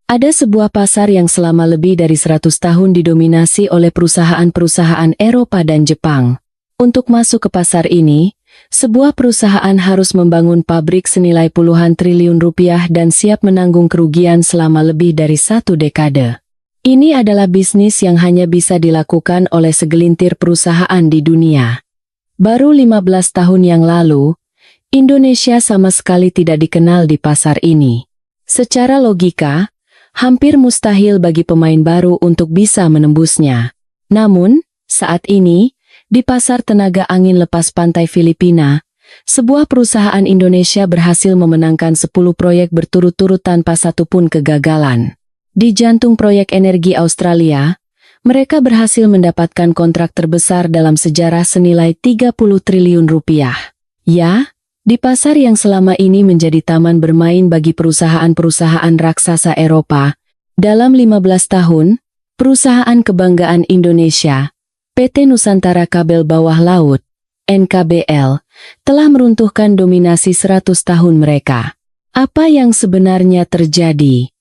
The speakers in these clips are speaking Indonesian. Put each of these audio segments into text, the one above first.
Ada sebuah pasar yang selama lebih dari 100 tahun didominasi oleh perusahaan-perusahaan Eropa dan Jepang. Untuk masuk ke pasar ini, sebuah perusahaan harus membangun pabrik senilai puluhan triliun rupiah dan siap menanggung kerugian selama lebih dari 1 dekade. Ini adalah bisnis yang hanya bisa dilakukan oleh segelintir perusahaan di dunia. Baru 15 tahun yang lalu, Indonesia sama sekali tidak dikenal di pasar ini. Secara logika, hampir mustahil bagi pemain baru untuk bisa menembusnya. Namun, saat ini, di pasar tenaga angin lepas pantai Filipina, sebuah perusahaan Indonesia berhasil memenangkan 10 proyek berturut-turut tanpa satupun kegagalan. Di jantung proyek energi Australia, mereka berhasil mendapatkan kontrak terbesar dalam sejarah senilai 30 triliun rupiah. Ya, di pasar yang selama ini menjadi taman bermain bagi perusahaan-perusahaan raksasa Eropa, dalam 15 tahun, perusahaan kebanggaan Indonesia, PT Nusantara Kabel Bawah Laut, NKBL, telah meruntuhkan dominasi 100 tahun mereka. Apa yang sebenarnya terjadi?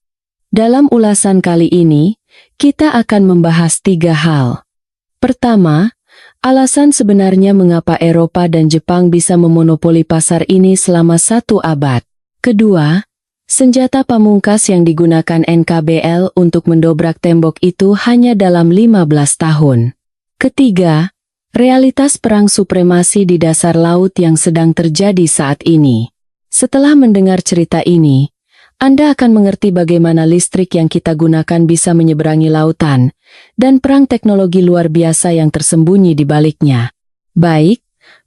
Dalam ulasan kali ini, kita akan membahas 3 hal. Pertama, alasan sebenarnya mengapa Eropa dan Jepang bisa memonopoli pasar ini selama 1 abad. Kedua, senjata pamungkas yang digunakan NKBL untuk mendobrak tembok itu hanya dalam 15 tahun. Ketiga, realitas perang supremasi di dasar laut yang sedang terjadi saat ini. Setelah mendengar cerita ini, Anda akan mengerti bagaimana listrik yang kita gunakan bisa menyeberangi lautan, dan perang teknologi luar biasa yang tersembunyi di baliknya. Baik,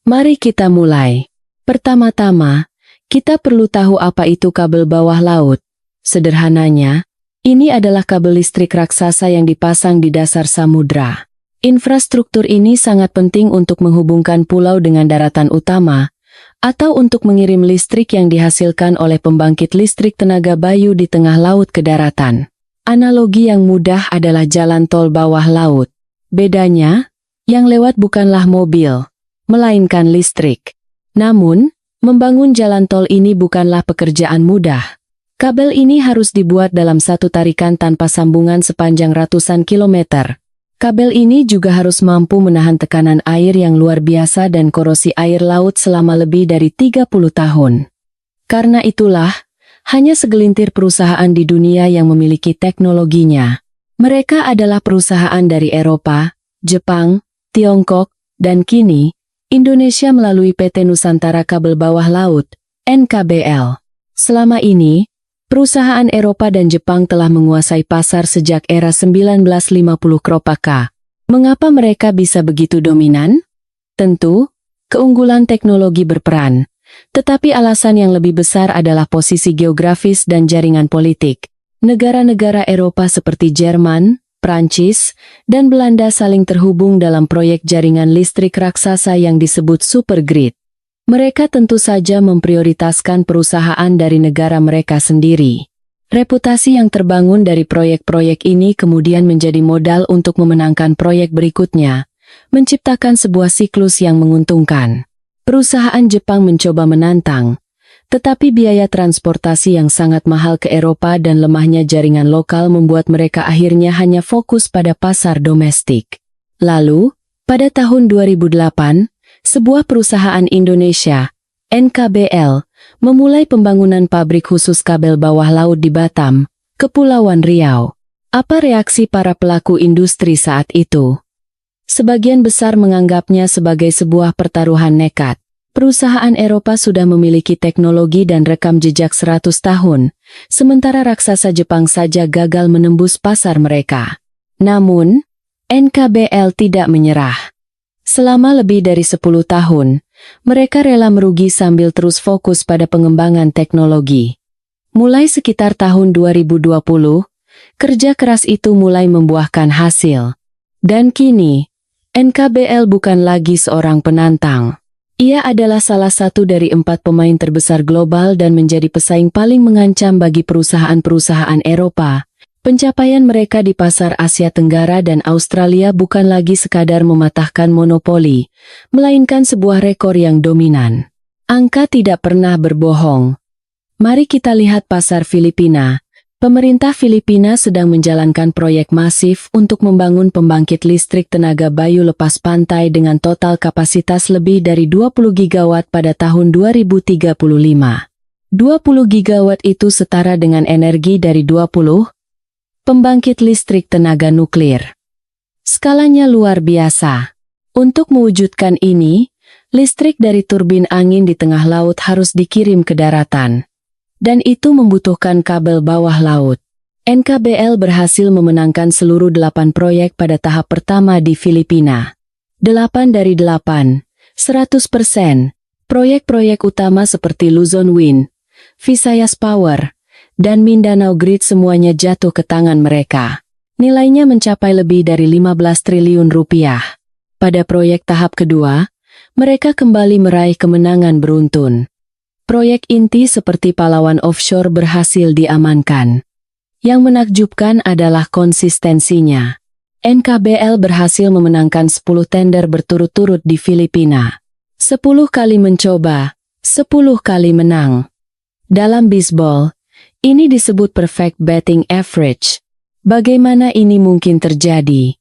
mari kita mulai. Pertama-tama, kita perlu tahu apa itu kabel bawah laut. Sederhananya, ini adalah kabel listrik raksasa yang dipasang di dasar samudra. Infrastruktur ini sangat penting untuk menghubungkan pulau dengan daratan utama, atau untuk mengirim listrik yang dihasilkan oleh pembangkit listrik tenaga bayu di tengah laut ke daratan. Analogi yang mudah adalah jalan tol bawah laut. Bedanya, yang lewat bukanlah mobil, melainkan listrik. Namun, membangun jalan tol ini bukanlah pekerjaan mudah. Kabel ini harus dibuat dalam satu tarikan tanpa sambungan sepanjang ratusan kilometer. Kabel ini juga harus mampu menahan tekanan air yang luar biasa dan korosi air laut selama lebih dari 30 tahun. Karena itulah, hanya segelintir perusahaan di dunia yang memiliki teknologinya. Mereka adalah perusahaan dari Eropa, Jepang, Tiongkok, dan kini, Indonesia melalui PT Nusantara Kabel Bawah Laut, NKBL. Selama ini, perusahaan Eropa dan Jepang telah menguasai pasar sejak era 1950 Kropaka. Mengapa mereka bisa begitu dominan? Tentu, keunggulan teknologi berperan. Tetapi alasan yang lebih besar adalah posisi geografis dan jaringan politik. Negara-negara Eropa seperti Jerman, Prancis, dan Belanda saling terhubung dalam proyek jaringan listrik raksasa yang disebut supergrid. Mereka tentu saja memprioritaskan perusahaan dari negara mereka sendiri. Reputasi yang terbangun dari proyek-proyek ini kemudian menjadi modal untuk memenangkan proyek berikutnya, menciptakan sebuah siklus yang menguntungkan. Perusahaan Jepang mencoba menantang, tetapi biaya transportasi yang sangat mahal ke Eropa dan lemahnya jaringan lokal membuat mereka akhirnya hanya fokus pada pasar domestik. Lalu, pada tahun 2008, sebuah perusahaan Indonesia, NKBL, memulai pembangunan pabrik khusus kabel bawah laut di Batam, Kepulauan Riau. Apa reaksi para pelaku industri saat itu? Sebagian besar menganggapnya sebagai sebuah pertaruhan nekat. Perusahaan Eropa sudah memiliki teknologi dan rekam jejak 100 tahun, sementara raksasa Jepang saja gagal menembus pasar mereka. Namun, NKBL tidak menyerah. Selama lebih dari 10 tahun, mereka rela merugi sambil terus fokus pada pengembangan teknologi. Mulai sekitar tahun 2020, kerja keras itu mulai membuahkan hasil. Dan kini, NKBL bukan lagi seorang penantang. Ia adalah salah satu dari 4 pemain terbesar global dan menjadi pesaing paling mengancam bagi perusahaan-perusahaan Eropa. Pencapaian mereka di pasar Asia Tenggara dan Australia bukan lagi sekadar mematahkan monopoli, melainkan sebuah rekor yang dominan. Angka tidak pernah berbohong. Mari kita lihat pasar Filipina, Pemerintah Filipina sedang menjalankan proyek masif untuk membangun pembangkit listrik tenaga bayu lepas pantai dengan total kapasitas lebih dari 20 gigawatt pada tahun 2035. 20 gigawatt itu setara dengan energi dari 20 pembangkit listrik tenaga nuklir. Skalanya luar biasa. Untuk mewujudkan ini, listrik dari turbin angin di tengah laut harus dikirim ke daratan. Dan itu membutuhkan kabel bawah laut. NKBL berhasil memenangkan seluruh 8 proyek pada tahap pertama di Filipina. 8 dari 8, 100%. Proyek-proyek utama seperti Luzon Wind, Visayas Power, dan Mindanao Grid semuanya jatuh ke tangan mereka. Nilainya mencapai lebih dari 15 triliun rupiah. Pada proyek tahap kedua, mereka kembali meraih kemenangan beruntun. Proyek inti seperti Palawan Offshore berhasil diamankan. Yang menakjubkan adalah konsistensinya. NKBL berhasil memenangkan 10 tender berturut-turut di Filipina. 10 kali mencoba, 10 kali menang. Dalam bisbol, ini disebut perfect batting average. Bagaimana ini mungkin terjadi?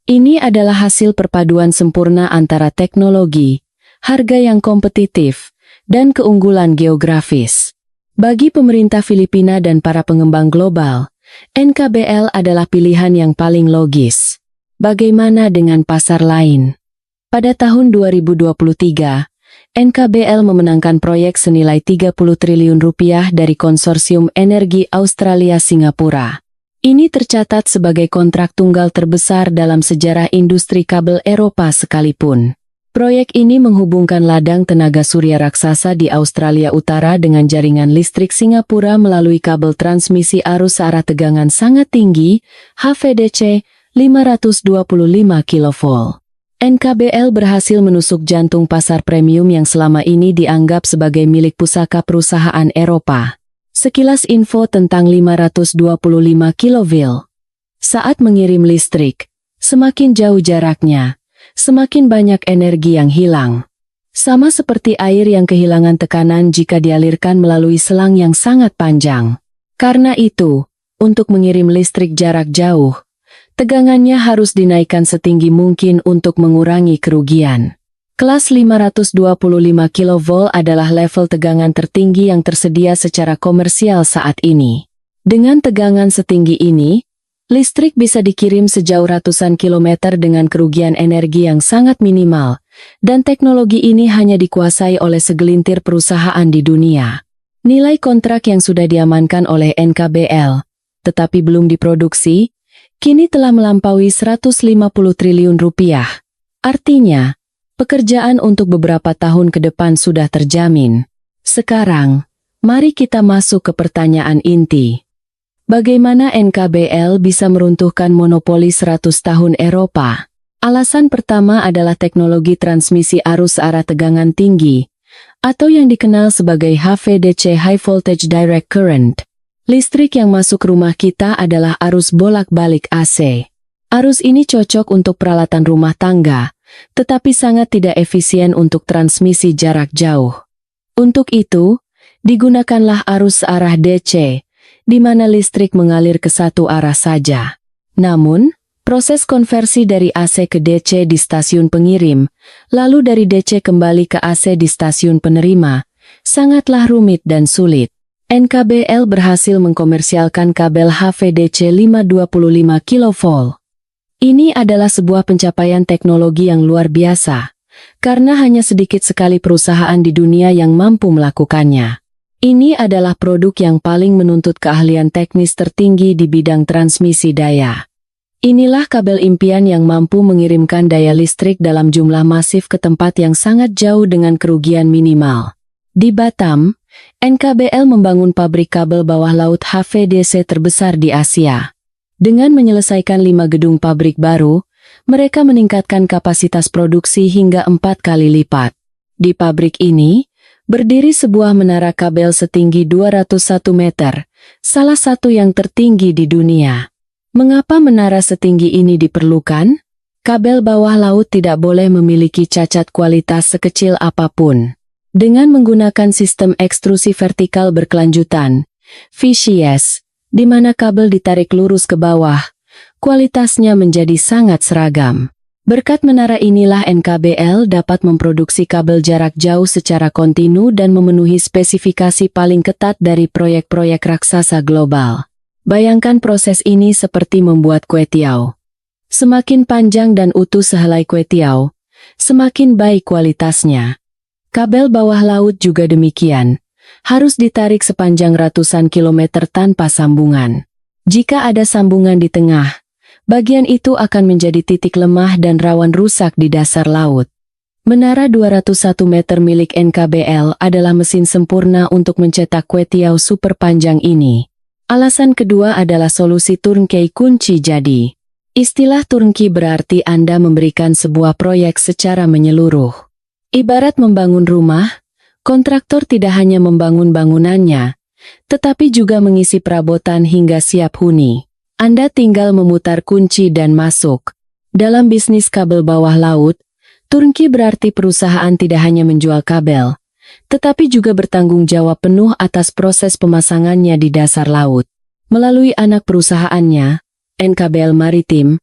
Ini adalah hasil perpaduan sempurna antara teknologi, harga yang kompetitif, dan keunggulan geografis. Bagi pemerintah Filipina dan para pengembang global, NKBL adalah pilihan yang paling logis. Bagaimana dengan pasar lain? Pada tahun 2023, NKBL memenangkan proyek senilai 30 triliun rupiah dari Konsorsium Energi Australia Singapura. Ini tercatat sebagai kontrak tunggal terbesar dalam sejarah industri kabel Eropa sekalipun. Proyek ini menghubungkan ladang tenaga surya raksasa di Australia Utara dengan jaringan listrik Singapura melalui kabel transmisi arus searah tegangan sangat tinggi, HVDC, 525 kV. NKBL berhasil menusuk jantung pasar premium yang selama ini dianggap sebagai milik pusaka perusahaan Eropa. Sekilas info tentang 525 kV. Saat mengirim listrik, semakin jauh jaraknya, semakin banyak energi yang hilang. Sama seperti air yang kehilangan tekanan jika dialirkan melalui selang yang sangat panjang. Karena itu, untuk mengirim listrik jarak jauh, tegangannya harus dinaikkan setinggi mungkin untuk mengurangi kerugian. Kelas 525 kV adalah level tegangan tertinggi yang tersedia secara komersial saat ini. Dengan tegangan setinggi ini, listrik bisa dikirim sejauh ratusan kilometer dengan kerugian energi yang sangat minimal, dan teknologi ini hanya dikuasai oleh segelintir perusahaan di dunia. Nilai kontrak yang sudah diamankan oleh NKBL, tetapi belum diproduksi, kini telah melampaui 150 triliun rupiah. Artinya, pekerjaan untuk beberapa tahun ke depan sudah terjamin. Sekarang, mari kita masuk ke pertanyaan inti. Bagaimana NKBL bisa meruntuhkan monopoli 100 tahun Eropa? Alasan pertama adalah teknologi transmisi arus searah tegangan tinggi, atau yang dikenal sebagai HVDC High Voltage Direct Current. Listrik yang masuk rumah kita adalah arus bolak-balik AC. Arus ini cocok untuk peralatan rumah tangga, tetapi sangat tidak efisien untuk transmisi jarak jauh. Untuk itu, digunakanlah arus searah DC, di mana listrik mengalir ke satu arah saja. Namun, proses konversi dari AC ke DC di stasiun pengirim, lalu dari DC kembali ke AC di stasiun penerima, sangatlah rumit dan sulit. NKBL berhasil mengkomersialkan kabel HVDC 525 kV. Ini adalah sebuah pencapaian teknologi yang luar biasa, karena hanya sedikit sekali perusahaan di dunia yang mampu melakukannya. Ini adalah produk yang paling menuntut keahlian teknis tertinggi di bidang transmisi daya. Inilah kabel impian yang mampu mengirimkan daya listrik dalam jumlah masif ke tempat yang sangat jauh dengan kerugian minimal. Di Batam, NKBL membangun pabrik kabel bawah laut HVDC terbesar di Asia. Dengan menyelesaikan 5 gedung pabrik baru, mereka meningkatkan kapasitas produksi hingga 4 kali lipat. Di pabrik ini, berdiri sebuah menara kabel setinggi 201 meter, salah satu yang tertinggi di dunia. Mengapa menara setinggi ini diperlukan? Kabel bawah laut tidak boleh memiliki cacat kualitas sekecil apapun. Dengan menggunakan sistem ekstrusi vertikal berkelanjutan, VCS, di mana kabel ditarik lurus ke bawah. Kualitasnya menjadi sangat seragam. Berkat menara inilah NKBL dapat memproduksi kabel jarak jauh secara kontinu dan memenuhi spesifikasi paling ketat dari proyek-proyek raksasa global. Bayangkan proses ini seperti membuat kue tiaw. Semakin panjang dan utuh sehelai kue tiaw, semakin baik kualitasnya. Kabel bawah laut juga demikian. Harus ditarik sepanjang ratusan kilometer tanpa sambungan. Jika ada sambungan di tengah, bagian itu akan menjadi titik lemah dan rawan rusak di dasar laut. Menara 201 meter milik NKBL adalah mesin sempurna untuk mencetak kue tiaw super panjang ini. Alasan kedua adalah solusi turnkey kunci jadi. Istilah turnkey berarti Anda memberikan sebuah proyek secara menyeluruh. Ibarat membangun rumah, kontraktor tidak hanya membangun bangunannya, tetapi juga mengisi perabotan hingga siap huni. Anda tinggal memutar kunci dan masuk. Dalam bisnis kabel bawah laut, turnkey berarti perusahaan tidak hanya menjual kabel, tetapi juga bertanggung jawab penuh atas proses pemasangannya di dasar laut. Melalui anak perusahaannya, NKBL Maritim,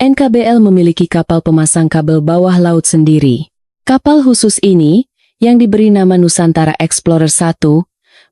NKBL memiliki kapal pemasang kabel bawah laut sendiri. Kapal khusus ini, yang diberi nama Nusantara Explorer 1,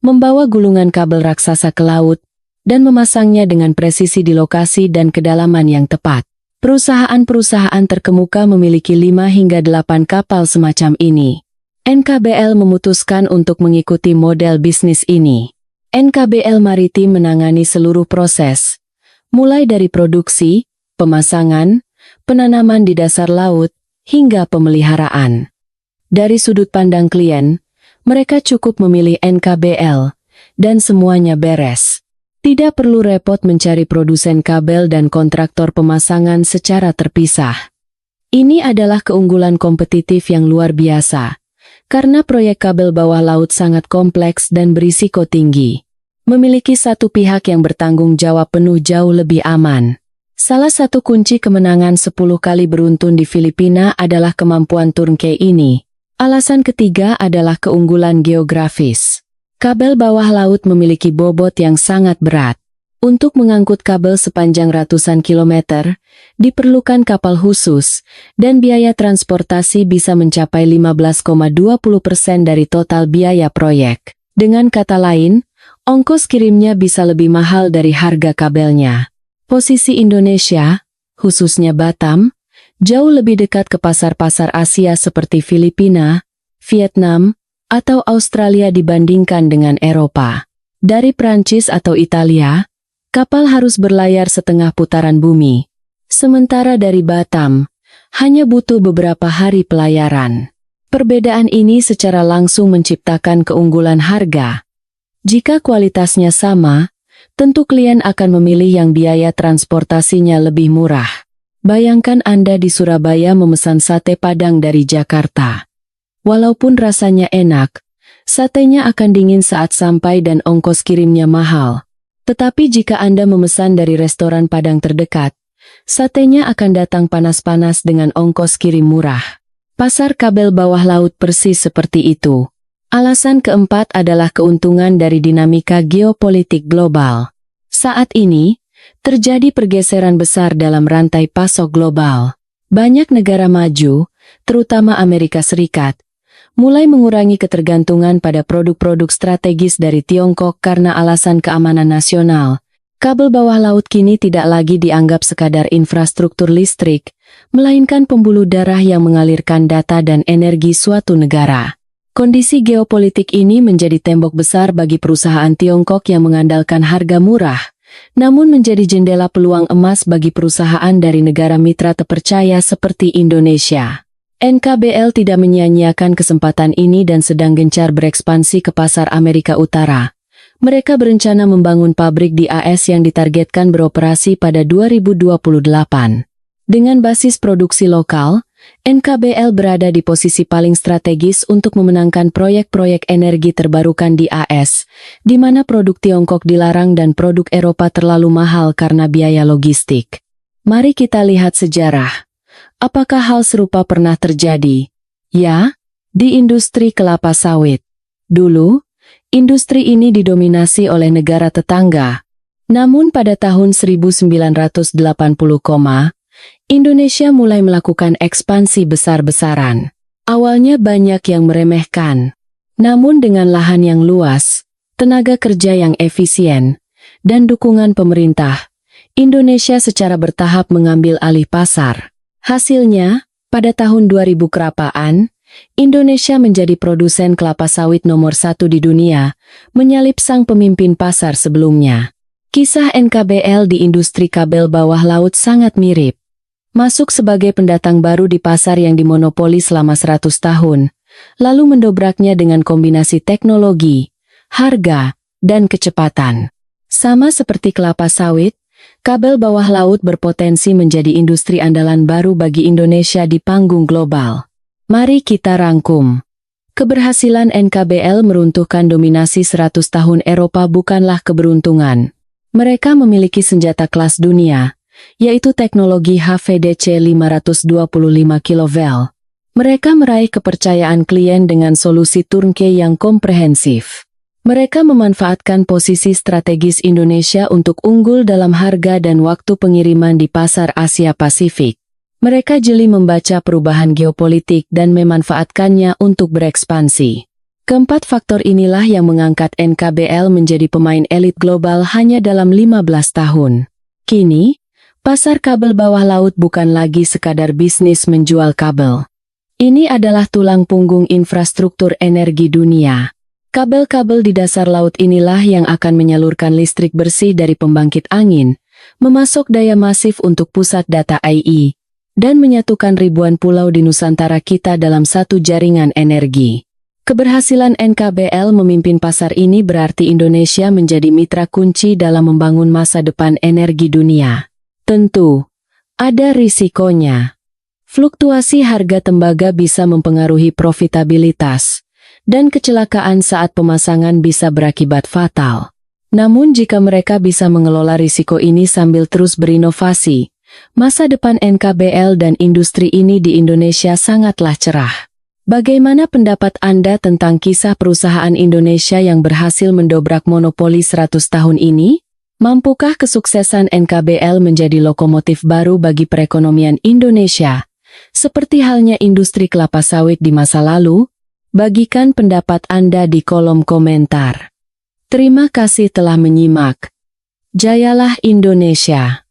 membawa gulungan kabel raksasa ke laut, dan memasangnya dengan presisi di lokasi dan kedalaman yang tepat. Perusahaan-perusahaan terkemuka memiliki 5 hingga 8 kapal semacam ini. NKBL memutuskan untuk mengikuti model bisnis ini. NKBL Maritim menangani seluruh proses, mulai dari produksi, pemasangan, penanaman di dasar laut, hingga pemeliharaan. Dari sudut pandang klien, mereka cukup memilih NKBL, dan semuanya beres. Tidak perlu repot mencari produsen kabel dan kontraktor pemasangan secara terpisah. Ini adalah keunggulan kompetitif yang luar biasa, karena proyek kabel bawah laut sangat kompleks dan berisiko tinggi. Memiliki satu pihak yang bertanggung jawab penuh jauh lebih aman. Salah satu kunci kemenangan 10 kali beruntun di Filipina adalah kemampuan turnkey ini. Alasan ketiga adalah keunggulan geografis. Kabel bawah laut memiliki bobot yang sangat berat. Untuk mengangkut kabel sepanjang ratusan kilometer, diperlukan kapal khusus, dan biaya transportasi bisa mencapai 15,20% dari total biaya proyek. Dengan kata lain, ongkos kirimnya bisa lebih mahal dari harga kabelnya. Posisi Indonesia, khususnya Batam, jauh lebih dekat ke pasar-pasar Asia seperti Filipina, Vietnam, atau Australia dibandingkan dengan Eropa. Dari Prancis atau Italia, kapal harus berlayar setengah putaran bumi. Sementara dari Batam, hanya butuh beberapa hari pelayaran. Perbedaan ini secara langsung menciptakan keunggulan harga. Jika kualitasnya sama, tentu klien akan memilih yang biaya transportasinya lebih murah. Bayangkan Anda di Surabaya memesan sate Padang dari Jakarta. Walaupun rasanya enak, satenya akan dingin saat sampai dan ongkos kirimnya mahal. Tetapi jika Anda memesan dari restoran Padang terdekat, satenya akan datang panas-panas dengan ongkos kirim murah. Pasar kabel bawah laut persis seperti itu. Alasan keempat adalah keuntungan dari dinamika geopolitik global. Saat ini, terjadi pergeseran besar dalam rantai pasok global. Banyak negara maju, terutama Amerika Serikat, mulai mengurangi ketergantungan pada produk-produk strategis dari Tiongkok karena alasan keamanan nasional. Kabel bawah laut kini tidak lagi dianggap sekadar infrastruktur listrik, melainkan pembuluh darah yang mengalirkan data dan energi suatu negara. Kondisi geopolitik ini menjadi tembok besar bagi perusahaan Tiongkok yang mengandalkan harga murah, namun menjadi jendela peluang emas bagi perusahaan dari negara mitra terpercaya seperti Indonesia. NKBL tidak menyia-nyiakan kesempatan ini dan sedang gencar berekspansi ke pasar Amerika Utara. Mereka berencana membangun pabrik di AS yang ditargetkan beroperasi pada 2028. Dengan basis produksi lokal, NKBL berada di posisi paling strategis untuk memenangkan proyek-proyek energi terbarukan di AS, di mana produk Tiongkok dilarang dan produk Eropa terlalu mahal karena biaya logistik. Mari kita lihat sejarah. Apakah hal serupa pernah terjadi? Ya, di industri kelapa sawit. Dulu, industri ini didominasi oleh negara tetangga. Namun pada tahun 1980, Indonesia mulai melakukan ekspansi besar-besaran. Awalnya banyak yang meremehkan. Namun dengan lahan yang luas, tenaga kerja yang efisien, dan dukungan pemerintah, Indonesia secara bertahap mengambil alih pasar. Hasilnya, pada tahun 2000 kerapaan, Indonesia menjadi produsen kelapa sawit nomor 1 di dunia, menyalip sang pemimpin pasar sebelumnya. Kisah NKBL di industri kabel bawah laut sangat mirip. Masuk sebagai pendatang baru di pasar yang dimonopoli selama 100 tahun, lalu mendobraknya dengan kombinasi teknologi, harga, dan kecepatan. Sama seperti kelapa sawit, kabel bawah laut berpotensi menjadi industri andalan baru bagi Indonesia di panggung global. Mari kita rangkum. Keberhasilan NKBL meruntuhkan dominasi 100 tahun Eropa bukanlah keberuntungan. Mereka memiliki senjata kelas dunia, yaitu teknologi HVDC 525 kV. Mereka meraih kepercayaan klien dengan solusi turnkey yang komprehensif. Mereka memanfaatkan posisi strategis Indonesia untuk unggul dalam harga dan waktu pengiriman di pasar Asia Pasifik. Mereka jeli membaca perubahan geopolitik dan memanfaatkannya untuk berekspansi. Keempat faktor inilah yang mengangkat NKBL menjadi pemain elit global hanya dalam 15 tahun. Kini, pasar kabel bawah laut bukan lagi sekadar bisnis menjual kabel. Ini adalah tulang punggung infrastruktur energi dunia. Kabel-kabel di dasar laut inilah yang akan menyalurkan listrik bersih dari pembangkit angin, memasok daya masif untuk pusat data AI, dan menyatukan ribuan pulau di Nusantara kita dalam satu jaringan energi. Keberhasilan NKBL memimpin pasar ini berarti Indonesia menjadi mitra kunci dalam membangun masa depan energi dunia. Tentu, ada risikonya. Fluktuasi harga tembaga bisa mempengaruhi profitabilitas, dan kecelakaan saat pemasangan bisa berakibat fatal. Namun jika mereka bisa mengelola risiko ini sambil terus berinovasi, masa depan NKBL dan industri ini di Indonesia sangatlah cerah. Bagaimana pendapat Anda tentang kisah perusahaan Indonesia yang berhasil mendobrak monopoli 100 tahun ini? Mampukah kesuksesan NKBL menjadi lokomotif baru bagi perekonomian Indonesia, seperti halnya industri kelapa sawit di masa lalu? Bagikan pendapat Anda di kolom komentar. Terima kasih telah menyimak. Jayalah Indonesia!